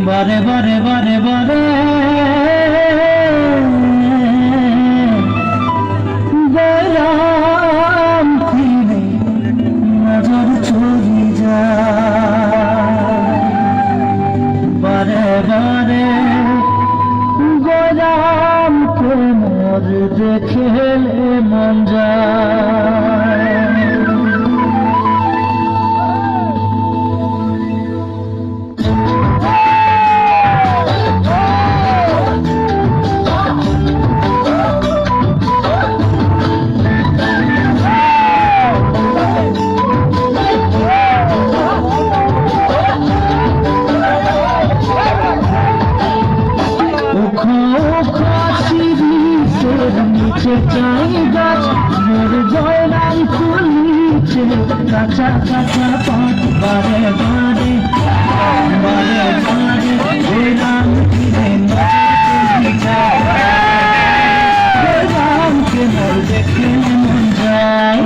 বারে বারে বারে বারে গরাম ফিরে নজর চলে যায় বারে বারে গরাম কোমর দেখে মন যায়। নিচে চাই গাছ মোর জয়রাম ফুলিছে কাঁচা কাঁচা পাত বারে বারে বারে বারে জয়রাম ফিরে জয়রামকে মোর দেখে মন যায়।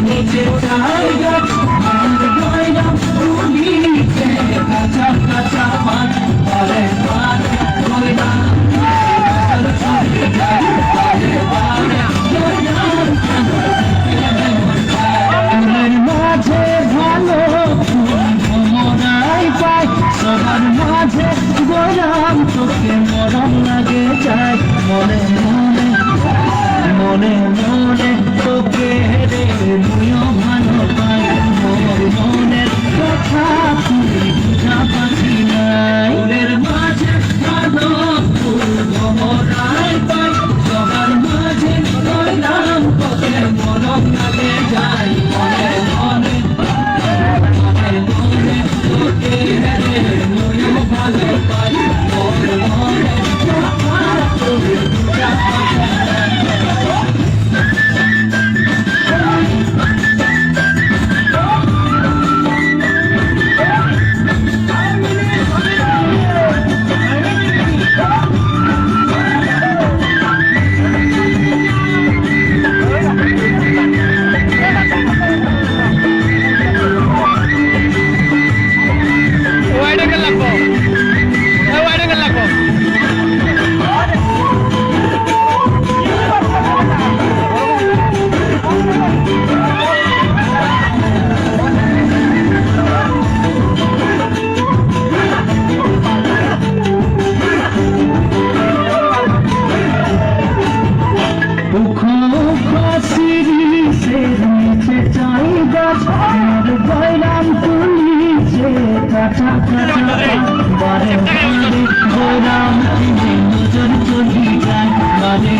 নিচে চাই গাছ মোর জয়রাম ফুলিছে কাঁচা কাঁচা পাত বারে বারে জয়রাম মাঝে ভালো মরাই পাই সবার মাঝে গরম তোকে মরম লাগে যায় মনে মনে মনে মনে তোকে রে মুইও ভালো পাই মোর মনের কথা তুই বুঝা পাচ্ছি নাই। মাঝে ভালো মরাই পাই সবার মাঝে গরম তোকে মরম লাগে যায় মনে মনে মনে মনে তোকে রে মুইও ভালো পাই মোর মনের কথা তুই বুঝা পাচ্ছি কাঁচা কাঁচা বারে বারে গোরাম নজর চলি যায় বারে